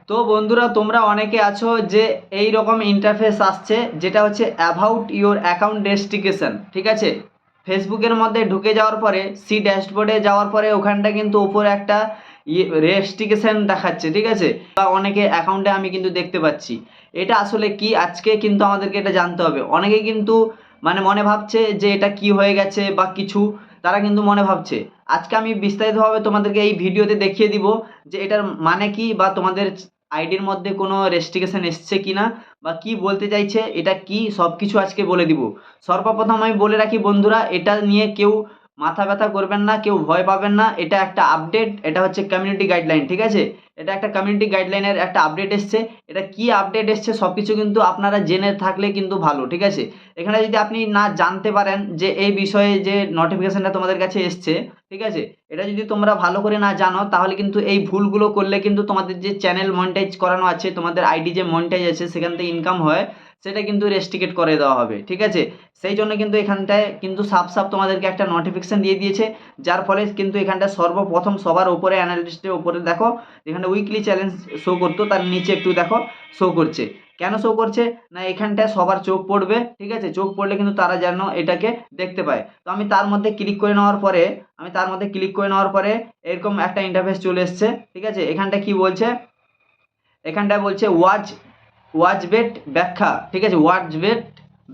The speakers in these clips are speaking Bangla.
তো বন্ধুরা, তোমরা অনেকে আছো যে এই রকম ইন্টারফেস আসছে, যেটা হচ্ছে অ্যাবাউট ইওর অ্যাকাউন্ট রেস্ট্রিকশন। ঠিক আছে, ফেসবুকের মধ্যে ঢুকে যাওয়ার পরে সি ড্যাশবোর্ডে যাওয়ার পরে ওখানটা কিন্তু উপরে একটা রেস্ট্রিকশন দেখাচ্ছে। ঠিক আছে, বা অনেকে অ্যাকাউন্টে আমি কিন্তু দেখতে পাচ্ছি। এটা আসলে কি, আজকে কিন্তু আমাদেরকে এটা জানতে হবে। অনেকে কিন্তু মনে ভাবছে যে এটা কি হয়ে গেছে বা কিছু, তারা কিন্তু মনে ভাবছে। আজকে আমি বিস্তারিতভাবে তোমাদেরকে এই ভিডিওতে দেখিয়ে দিব যে এটার মানে কি, বা তোমাদের আইডির মধ্যে কোনো রেস্ট্রিকশন এসছে কিনা, বা কি বলতে চাইছে, এটা কি, সব কিছু আজকে বলে দিব। সর্বপ্রথম আমি বলে রাখি বন্ধুরা, এটা নিয়ে কেউ মাথা ব্যথা করবেন না, কেউ ভয় পাবেন না। এটা একটা আপডেট, এটা হচ্ছে কমিউনিটি গাইডলাইন। ঠিক আছে, এটা একটা কমিউনিটি গাইডলাইনের একটা আপডেট এসছে। এটা কি আপডেট এসছে সব কিছু কিন্তু আপনারা জেনে থাকলে কিন্তু ভালো। ঠিক আছে, এখানে যদি আপনি না জানতে পারেন যে এই বিষয়ে যে নোটিফিকেশনটা তোমাদের কাছে এসছে, ঠিক আছে, এটা যদি তোমরা ভালো করে না জানো, তাহলে কিন্তু এই ভুলগুলো করলে কিন্তু তোমাদের যে চ্যানেল মনিটাইজ করানো আছে, তোমাদের আইডি যে মনিটাইজ আছে, সেখান থেকে ইনকাম হয়, সেটা কিন্তু রেস্ট্রিকেট করে দেওয়া হবে। ঠিক আছে, সেই জন্য কিন্তু এখানটায় কিন্তু সাফ সাফ তোমাদেরকে একটা নোটিফিকেশন দিয়ে দিয়েছে, যার ফলে কিন্তু এখানটা সর্বপ্রথম সবার উপরে অ্যানালিস্টের উপরে দেখো, যেখানে উইকলি চ্যালেঞ্জ শো করতো তার নিচে একটু দেখো শো করছে। কেন শো করছে না, এখানটায় সবার চোখ পড়বে। ঠিক আছে, চোখ পড়লে কিন্তু তারা যেন এটাকে দেখতে পায়। তো আমি তার মধ্যে ক্লিক করে নেওয়ার পরে এরকম একটা ইন্টারফেস চলে এসছে। ঠিক আছে, এখানটা কি বলছে, এখানটায় বলছে ওয়াচ বেট ব্যাখ্যা। ঠিক আছে, ওয়াচ বেট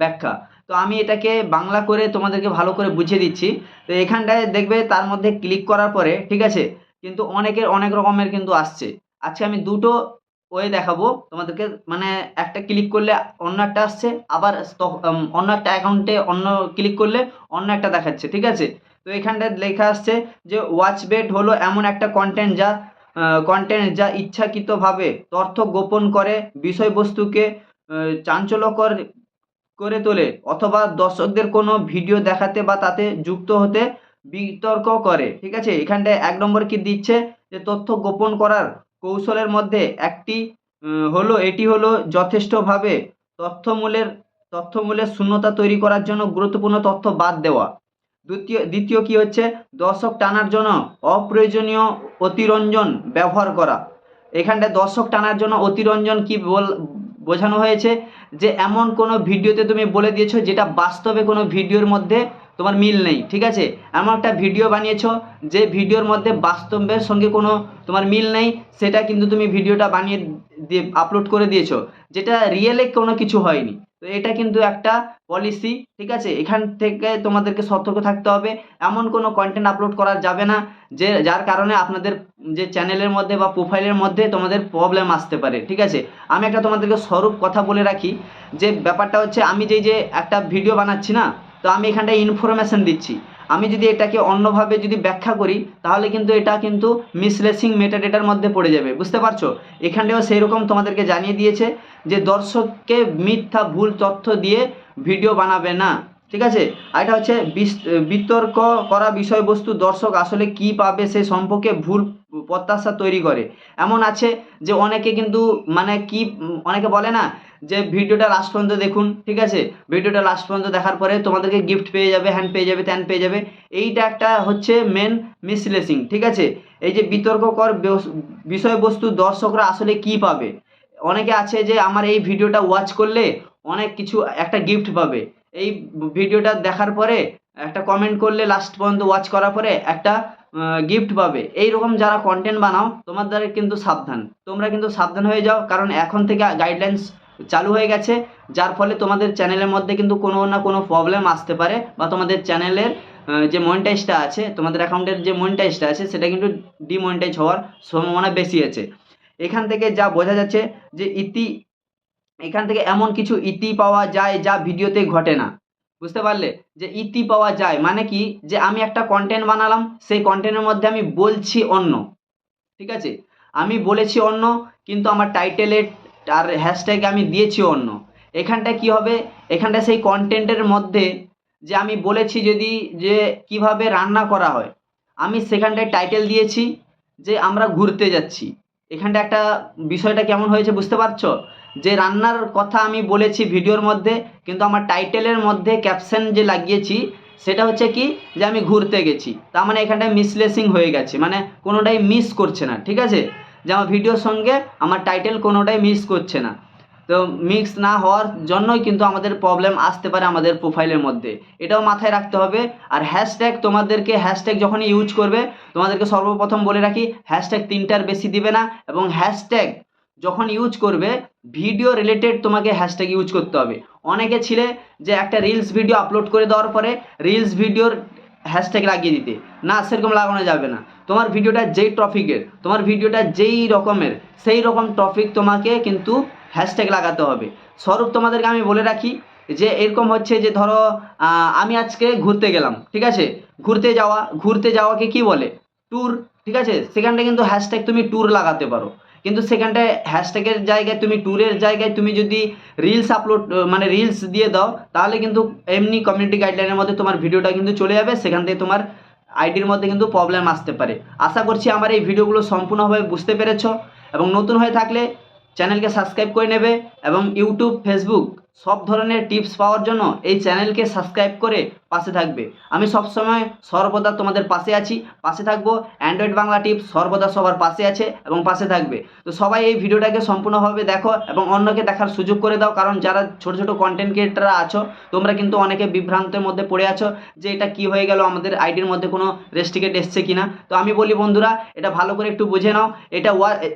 ব্যাখ্যা। তো আমি এটাকে বাংলা করে তোমাদেরকে ভালো করে বুঝিয়ে দিচ্ছি। তো এখানটায় দেখবে তার মধ্যে ক্লিক করার পরে, ঠিক আছে, কিন্তু অনেকের অনেক রকমের কিন্তু আসছে। আজকে আমি দুটো ওয়ে দেখাবো তোমাদেরকে। একটা ক্লিক করলে অন্য একটা আসছে, আবার অন্য একটা অ্যাকাউন্টে অন্য ক্লিক করলে অন্য একটা দেখাচ্ছে। ঠিক আছে, তো এখানটায় লেখা আসছে যে ওয়াচ বেট হলো এমন একটা কন্টেন্ট যা ইচ্ছাকৃতভাবে তথ্য গোপন করে, বিষয়বস্তুকে চাঞ্চল্যকর করে তোলে, অথবা দর্শকদের কোনো ভিডিও দেখাতে বা তাতে যুক্ত হতে বিতর্ক করে। ঠিক আছে, এখানটায় ১ নম্বর কি দিচ্ছে, যে তথ্য গোপন করার কৌশলের মধ্যে একটি এটি হলো যথেষ্টভাবে তথ্যমূলের তথ্যমূলের শূন্যতা তৈরি করার জন্য গুরুত্বপূর্ণ তথ্য বাদ দেওয়া। দ্বিতীয় কি হচ্ছে, দর্শক টানার জন্য অপ্রয়োজনীয় অতিরঞ্জন ব্যবহার করা। এখানটায় দর্শক টানার জন্য অতিরঞ্জন কি বোঝানো হয়েছে, যে এমন কোনো ভিডিওতে তুমি বলে দিয়েছো যেটা বাস্তবে কোনো ভিডিওর মধ্যে তোমার মিল নেই। ঠিক আছে, এমন একটা ভিডিও বানিয়েছো যে ভিডিওর মধ্যে বাস্তবের সঙ্গে কোনো তোমার মিল নেই, সেটা কিন্তু তুমি ভিডিওটা বানিয়ে দিয়ে আপলোড করে দিয়েছো, যেটা রিয়েলে কোনো কিছু হয়নি। তো এটা কিন্তু একটা পলিসি। ঠিক আছে, এখান থেকে তোমাদেরকে সতর্ক থাকতে হবে। এমন কোনো কন্টেন্ট আপলোড করা যাবে না যার কারণে আপনাদের যে চ্যানেলের মধ্যে বা প্রোফাইলের মধ্যে তোমাদের প্রবলেম আসতে পারে। ঠিক আছে, আমি একটা তোমাদেরকে স্বরূপ কথা বলে রাখি, যে ব্যাপারটা হচ্ছে, আমি যে একটা ভিডিও বানাচ্ছি না, তো আমি এখানটায় ইনফরমেশন দিচ্ছি। আমি যদি এটাকে অন্যভাবে যদি ব্যাখ্যা করি, তাহলে কিন্তু এটা কিন্তু মিসলেসিং মেটাডেটার মধ্যে পড়ে যাবে। বুঝতে পারছো, এখানটাও সেই রকম তোমাদেরকে জানিয়ে দিয়েছে যে দর্শককে মিথ্যা ভুল তথ্য দিয়ে ভিডিও বানাবে না। ঠিক আছে, আর এটা হচ্ছে বিতর্ক করা বিষয়বস্তু দর্শক আসলে কি পাবে সে সম্পর্কে ভুল প্রত্যাশা তৈরি করে। এমন আছে যে অনেকে কিন্তু অনেকে বলে না যে ভিডিওটা লাস্ট পর্যন্ত দেখুন। ঠিক আছে, ভিডিওটা লাস্ট পর্যন্ত দেখার পরে তোমাদেরকে গিফট পেয়ে যাবে, হ্যান্ড পেয়ে যাবে, ত্যান পেয়ে যাবে। এইটা একটা হচ্ছে মেন মিসলেসিং। ঠিক আছে, এই যে বিতর্ককর বিষয়বস্তু দর্শকরা আসলে কি পাবে। অনেকে আছে যে আমার এই ভিডিওটা ওয়াচ করলে অনেক কিছু একটা গিফট পাবে, এই ভিডিওটা দেখার পরে একটা কমেন্ট করলে লাস্ট পর্যন্ত ওয়াচ করার পরে একটা গিফট পাবে। এইরকম যারা কন্টেন্ট বানাও, তোমাদের কিন্তু সাবধান, তোমরা কিন্তু সাবধান হয়ে যাও, কারণ এখন থেকে গাইডলাইন্স চালু হয়ে গেছে, যার ফলে তোমাদের চ্যানেলের মধ্যে কিন্তু কোনো না কোনো প্রবলেম আসতে পারে, বা তোমাদের চ্যানেলের যে মনিটাইজটা আছে, তোমাদের অ্যাকাউন্টের যে মনিটাইজটা আছে, সেটা কিন্তু ডিমনিটাইজ হওয়ার সম্ভাবনা বেশি আছে। এখান থেকে যা বোঝা যাচ্ছে যে এখান থেকে এমন কিছু ইতি পাওয়া যায় যা ভিডিওতে ঘটে না। বুঝতে পারলে, যে ইতি পাওয়া যায় মানে কি, যে আমি একটা কন্টেন্ট বানালাম, সেই কন্টেন্টের মধ্যে আমি বলছি অন্য। ঠিক আছে, আমি বলেছি অন্য, কিন্তু আমার টাইটেলে আর হ্যাশট্যাগে আমি দিয়েছি অন্য। এখানটায় কি হবে, এখানটায় সেই কন্টেন্টের মধ্যে যে আমি বলেছি যে কিভাবে রান্না করা হয়, আমি সেখানটায় টাইটেল দিয়েছি যে আমরা ঘুরতে যাচ্ছি। এখানটা একটা বিষয়টা কেমন হয়েছে বুঝতে পারছো, যে রান্নার কথা আমি বলেছি ভিডিওর মধ্যে, কিন্তু আমার টাইটেলের মধ্যে ক্যাপশন যে লাগিয়েছি সেটা হচ্ছে কি, যে আমি ঘুরতে গেছি। তার মানে এখানটায় মিসলেসিং হয়ে গেছে, কোনোটাই মিস করছে না। ঠিক আছে, যে আমার ভিডিওর সঙ্গে আমার টাইটেল কোনোটাই মিক্স করছে না। তো মিক্স না হওয়ার জন্যই কিন্তু আমাদের প্রবলেম আসতে পারে আমাদের প্রোফাইলের মধ্যে, এটাও মাথায় রাখতে হবে। আর হ্যাশট্যাগ, তোমাদেরকে হ্যাশট্যাগ যখনই ইউজ করবে তোমাদেরকে সর্বপ্রথম বলে রাখি হ্যাশট্যাগ 3টার বেশি দিবে না, এবং হ্যাশট্যাগ যখন ইউজ করবে ভিডিও রিলেটেড তোমাকে হ্যাশট্যাগ ইউজ করতে হবে। অনেকে ছিলে যে একটা রিলস ভিডিও আপলোড করে দেওয়ার পরে রিলস ভিডিওর হ্যাশট্যাগ লাগিয়ে দিতে, না সেরকম লাগানো যাবে না। তোমার ভিডিওটা যেই টপিকের, তোমার ভিডিওটা যেই রকমের, সেই রকম টপিক তোমাকে কিন্তু হ্যাশট্যাগ লাগাতে হবে। স্বরূপ তোমাদেরকে আমি বলে রাখি যে এরকম হচ্ছে যে ধরো আমি আজকে ঘুরতে গেলাম, ঠিক আছে, ঘুরতে যাওয়াকে কি বলে? ট্যুর, ঠিক আছে, সেখানটা কিন্তু হ্যাশট্যাগ তুমি ট্যুর লাগাতে পারো, কিন্তু সেখানটায় হ্যাশট্যাগের জায়গায় তুমি ট্যুরের জায়গায় তুমি যদি রিলস আপলোড মানে রিলস দিয়ে দাও, তাহলে কিন্তু এমনি কমিউনিটি গাইডলাইনের মধ্যে তোমার ভিডিওটা কিন্তু চলে যাবে, সেখান থেকে তোমার আইডির মধ্যে কিন্তু প্রবলেম আসতে পারে। আশা করছি আমার এই ভিডিওগুলো সম্পূর্ণভাবে বুঝতে পেরেছো, এবং নতুন হয়ে থাকলে চ্যানেলকে সাবস্ক্রাইব করে নেবে, এবং ইউটিউব, ফেসবুক সব ধরনের টিপস পাওয়ার জন্য এই চ্যানেলকে সাবস্ক্রাইব করে পাশে থাকবে। আমি সবসময় সর্বদা তোমাদের পাশে আছি, পাশে থাকবো। অ্যান্ড্রয়েড বাংলা টিপস সর্বদা সবার পাশে আছে এবং পাশে থাকবে। তো সবাই এই ভিডিওটাকে সম্পূর্ণভাবে দেখো এবং অন্যকে দেখার সুযোগ করে দাও, কারণ যারা ছোট ছোট কন্টেন্ট ক্রিয়েটাররা আছো তোমরা কিন্তু অনেকে বিভ্রান্তের মধ্যে পড়ে আছো যে এটা কি হয়ে গেল, আমাদের আইডির মধ্যে কোনো রেস্ট্রিকেট এসছে কিনা। তো আমি বলি বন্ধুরা, এটা ভালো করে একটু বুঝে নাও।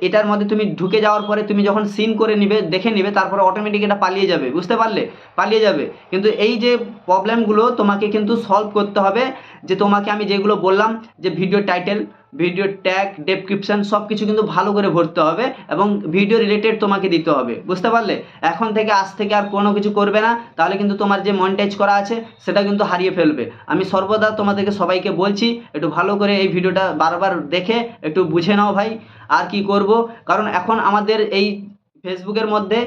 এটার মধ্যে তুমি ঢুকে যাওয়ার পরে তুমি যখন সিন করে নিবে, দেখে নিবে, তারপরে অটোমেটিক এটা পালিয়ে যাবে, বুঝতে পারলে? পালিয়ে যাবে। কিন্তু এই যে প্রবলেমগুলো তোমাকে কিন্তু সলভ করতে হবে, যে তোমাকে আমি যেগুলো বললাম, যে video title, video tag, description সব কিছু কিন্তু ভালো করে ভরতে হবে এবং ভিডিও রিলেটেড তোমাকে দিতে হবে, বুঝতে পারলে? এখন থেকে আজ থেকে আর কোনো কিছু করবে না, তাহলে কিন্তু তোমার যে মনিটাইজ করা আছে সেটা কিন্তু হারিয়ে ফেলবে। আমি সর্বদা তোমাদেরকে সবাইকে বলছি একটু ভালো করে এই ভিডিওটা বারবার দেখে একটু বুঝে নাও ভাই। আর কি করব, কারণ এখন আমাদের এই ফেসবুকের মধ্যে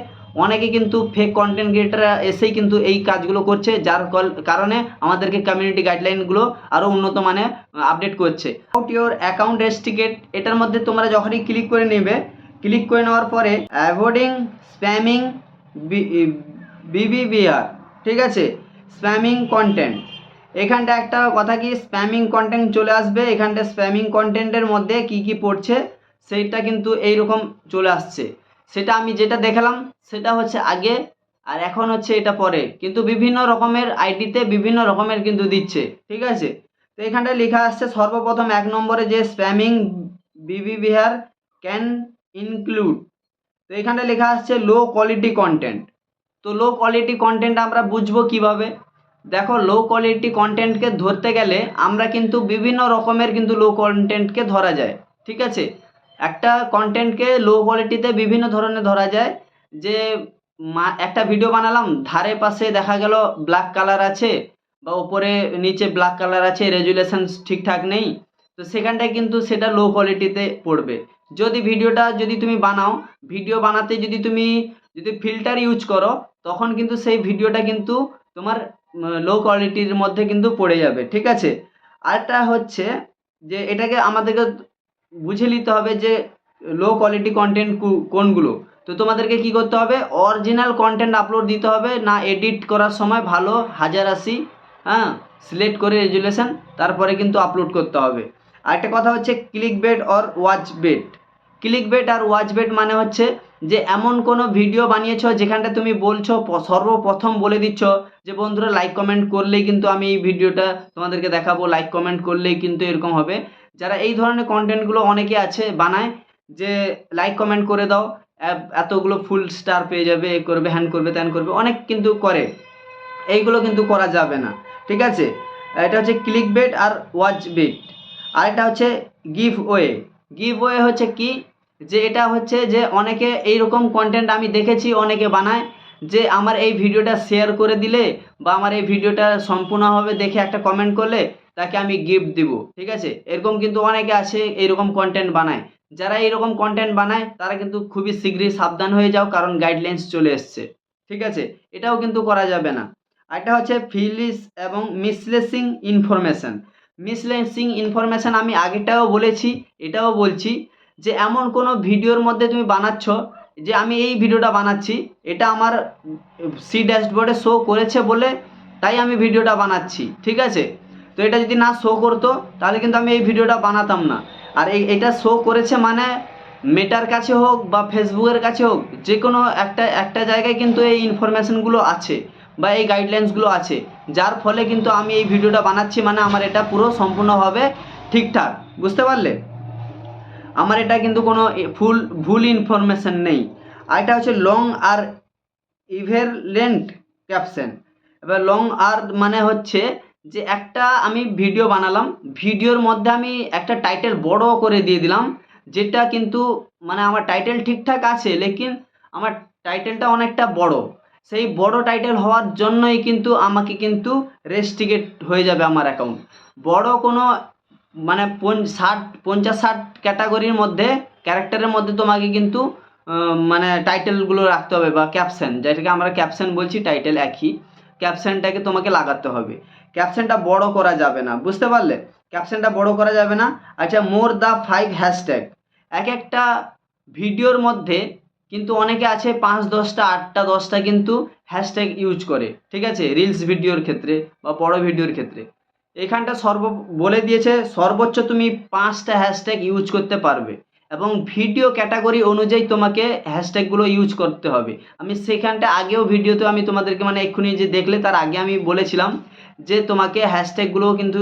অনেকে কিন্তু ফেক কন্টেন্ট ক্রিয়েটাররা এসেই কিন্তু এই কাজগুলো করছে, যার কারণে আমাদেরকে কমিউনিটি গাইডলাইনগুলো আরও উন্নত মানে আপডেট করছে। আউট ইউর অ্যাকাউন্ট রেস্ট্রিকেট, এটার মধ্যে তোমরা যখনই ক্লিক করে নেবে, ক্লিক করে নেওয়ার পরে অ্যাভয়েডিং স্প্যামিং বিবিবিআর, ঠিক আছে, স্প্যামিং কন্টেন্ট, এখানটা একটা কথা কি স্প্যামিং কন্টেন্ট চলে আসবে। এখানটা স্প্যামিং কন্টেন্টের মধ্যে কি কি পড়ছে সেইটা কিন্তু এইরকম চলে আসছে। সেটা আমি যেটা দেখালাম সেটা হচ্ছে আগে, আর এখন হচ্ছে এটা পরে, কিন্তু বিভিন্ন রকমের আইডিতে বিভিন্ন রকমের কিন্তু দিচ্ছে, ঠিক আছে। তো এখানটায় লেখা আসছে সর্বপ্রথম 1 নম্বরে যে স্প্যামিং বিহেভিয়ার ক্যান ইনক্লুড, তো এখানটা লেখা আসছে লো কোয়ালিটি কন্টেন্ট। তো লো কোয়ালিটি কন্টেন্ট আমরা বুঝবো কিভাবে? দেখো, লো কোয়ালিটি কন্টেন্টকে ধরতে গেলে আমরা কিন্তু বিভিন্ন রকমের কিন্তু লো কন্টেন্টকে ধরা যায়, ঠিক আছে। একটা কন্টেন্টকে লো কোয়ালিটিতে বিভিন্ন ধরনের ধরা যায়, যে একটা ভিডিও বানালাম, ধারে পাশে দেখা গেল ব্ল্যাক কালার আছে বা উপরে নিচে ব্ল্যাক কালার আছে, রেজুলেশন ঠিকঠাক নেই, তো সেখানটায় কিন্তু সেটা লো কোয়ালিটিতে পড়বে। যদি তুমি বানাও, ভিডিও বানাতে যদি ফিল্টার ইউজ করো, তখন কিন্তু সেই ভিডিওটা কিন্তু তোমার লো কোয়ালিটির মধ্যে কিন্তু পড়ে যাবে, ঠিক আছে। আরেকটা হচ্ছে যে এটাকে আমাদেরকে বুঝে নিতে হবে যে লো কোয়ালিটি কন্টেন্ট কোনগুলো। তো তোমাদেরকে কি করতে হবে, অরিজিনাল কন্টেন্ট আপলোড দিতে হবে, না এডিট করার সময় ভালো 1080 সিলেক্ট করে রেজুলেশন, তারপরে কিন্তু আপলোড করতে হবে। আরেকটা কথা হচ্ছে click bait or watch bait. Click bait আর ওয়াচ বেট মানে হচ্ছে যে এমন কোনো ভিডিও বানিয়েছো যেখানটা তুমি বলছো, সর্বপ্রথম বলে দিচ্ছ যে বন্ধুরা লাইক কমেন্ট করলেই কিন্তু আমি এই ভিডিওটা তোমাদেরকে দেখাবো, লাইক কমেন্ট করলেই কিন্তু এরকম হবে। যারা এই ধরনের কন্টেন্টগুলো অনেকে আছে বানায়, যে লাইক কমেন্ট করে দাও, এতগুলো ফুল স্টার পেয়ে যাবে, এ করবে, হ্যান করবে, ত্যান করবে, অনেক কিন্তু করে। এইগুলো কিন্তু করা যাবে না, ঠিক আছে। এটা হচ্ছে ক্লিক বেট আর ওয়াচ বেট। আরেকটা হচ্ছে গিভ ওয়ে। গিভ ওয়ে হচ্ছে কি, যে এটা হচ্ছে যে অনেকে এইরকম কন্টেন্ট আমি দেখেছি অনেকে বানায়, যে আমার এই ভিডিওটা শেয়ার করে দিলে বা আমার এই ভিডিওটা সম্পূর্ণভাবে দেখে একটা কমেন্ট করলে তাকে আমি গিফট দিব, ঠিক আছে। এরকম কিন্তু অনেকে আছে এইরকম কন্টেন্ট বানায়। যারা এইরকম কন্টেন্ট বানায় তারা কিন্তু খুবই শীঘ্রই সাবধান হয়ে যাও, কারণ গাইডলাইন্স চলে এসছে, ঠিক আছে। এটাও কিন্তু করা যাবে না। আরেকটা হচ্ছে ফিলিস এবং মিসলেসিং ইনফরমেশান। মিসলেসিং ইনফরমেশান আমি আগেটাও বলেছি, এটাও বলছি, যে এমন কোনো ভিডিওর মধ্যে তুমি বানাচ্ছ যে আমি এই ভিডিওটা বানাচ্ছি, এটা আমার সি ড্যাশবোর্ডে শো করেছে বলে তাই আমি ভিডিওটা বানাচ্ছি, ঠিক আছে। তো এটা যদি না শো করতো তাহলে কিন্তু আমি এই ভিডিওটা বানাতাম না। আর এটা শো করেছে মানে মেটার কাছে হোক বা ফেসবুকের কাছে হোক, যে কোনো একটা জায়গায় কিন্তু এই ইনফরমেশনগুলো আছে বা এই গাইডলাইন্সগুলো আছে, যার ফলে কিন্তু আমি এই ভিডিওটা বানাচ্ছি, মানে আমার এটা পুরো সম্পূর্ণভাবে ঠিকঠাক, বুঝতে পারলে? আমার এটা কিন্তু কোনো ভুল ইনফরমেশন নেই। আর এটা হচ্ছে লং আর ইভেলেন্ট ক্যাপশন। এবার লং আর মানে হচ্ছে যে একটা আমি ভিডিও বানালাম, ভিডিওর মধ্যে আমি একটা টাইটেল বড় করে দিয়ে দিলাম, যেটা কিন্তু মানে আমার টাইটেল ঠিকঠাক আছে, লেকিন আমার টাইটেলটা অনেকটা বড়। সেই বড় টাইটেল হওয়ার জন্যই কিন্তু আমাকে কিন্তু রেস্ট্রিকেট হয়ে যাবে আমার অ্যাকাউন্ট। বড় কোনো মানে 50-60 ক্যাটাগরির মধ্যে, ক্যারেক্টারের মধ্যে তোমাকে কিন্তু মানে টাইটেলগুলো রাখতে হবে বা ক্যাপশন, যেটাকে আমরা ক্যাপশন বলছি, টাইটেল একই, ক্যাপশনটাকে তোমাকে লাগাতে হবে। ক্যাপশনটা বড় করা যাবে না, বুঝতে পারলে? ক্যাপশনটা বড় করা যাবে না। আচ্ছা, মোর দ্য 5 হ্যাশট্যাগ। এক একটা ভিডিওর মধ্যে কিন্তু অনেকে আছে 5-10টা 8টা 10টা কিন্তু হ্যাশট্যাগ ইউজ করে, ঠিক আছে, রিলস ভিডিওর ক্ষেত্রে বা বড় ভিডিওর ক্ষেত্রে। এখানটা বলে দিয়েছে সর্বোচ্চ তুমি 5টা হ্যাশট্যাগ ইউজ করতে পারবে, এবং ভিডিও ক্যাটাগরি অনুযায়ী তোমাকে হ্যাশট্যাগুলো ইউজ করতে হবে। আমি সেখানটা আগেও ভিডিওতে আমি তোমাদেরকে মানে এক্ষুনি যে দেখলে তার আগে আমি বলেছিলাম যে তোমাকে হ্যাশট্যাগুলোও কিন্তু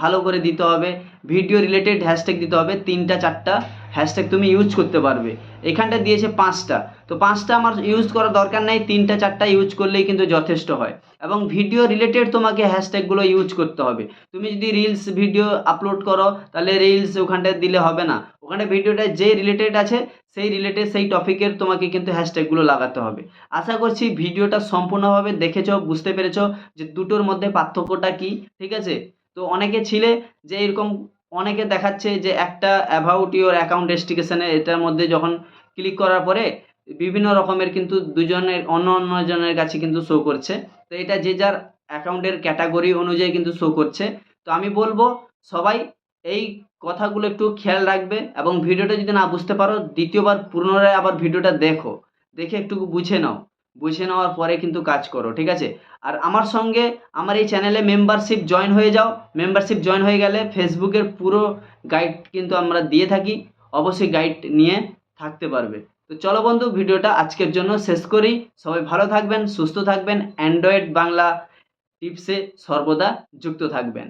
ভালো করে দিতে হবে, ভিডিও রিলেটেড হ্যাশট্যাগ দিতে হবে, 3টা 4টা হ্যাশট্যাগ তুমি ইউজ করতে পারবে। এখানটা দিয়েছে 5টা, তো 5টা আমার ইউজ করার দরকার নেই, 3টা 4টা ইউজ করলেই কিন্তু যথেষ্ট হয়। এবং ভিডিও রিলেটেড তোমাকে হ্যাশট্যাগুলো ইউজ করতে হবে। তুমি যদি রিলস ভিডিও আপলোড করো তাহলে রিলস ওখানটায় দিলে হবে না, ওখানে ভিডিওটা যে রিলেটেড আছে সেই রিলেটেড সেই টপিকের তোমাকে কিন্তু হ্যাশট্যাগুলো লাগাতে হবে। আশা করছি ভিডিওটা সম্পূর্ণভাবে দেখেছো, বুঝতে পেরেছো যে দুটোর মধ্যে পার্থক্যটা কি, ঠিক আছে? তো অনেকে ছিলে যে এরকম, অনেকে দেখাচ্ছে যে একটা অ্যাবাউট ইওর অ্যাকাউন্ট রেস্ট্রিকশনে, এটার মধ্যে যখন ক্লিক করার পরে বিভিন্ন রকমের কিন্তু দুজনের অন্য অন্য জনের কাছে কিন্তু শো করছে। তো এটা যে যার অ্যাকাউন্টের ক্যাটাগরি অনুযায়ী কিন্তু শো করছে। তো আমি বলবো সবাই এই কথাগুলো একটু খেয়াল রাখবে, এবং ভিডিওটা যদি না বুঝতে পারো দ্বিতীয়বার পুনরায় আবার ভিডিওটা দেখো, দেখে একটু বুঝে নাও, বুঝে নেওয়ার পরে কিন্তু কাজ করো, ঠিক আছে? আর আমার সঙ্গে আমার এই চ্যানেলে মেম্বারশিপ জয়েন হয়ে যাও। মেম্বারশিপ জয়েন হয়ে গেলে ফেসবুকের পুরো গাইড কিন্তু আমরা দিয়ে থাকি, অবশ্যই গাইড নিয়ে থাকতে পারবে। তো চলো বন্ধু, ভিডিওটা আজকের জন্য শেষ করি। সবাই ভালো থাকবেন, সুস্থ থাকবেন, অ্যান্ড্রয়েড বাংলা টিপসে সর্বদা যুক্ত থাকবেন।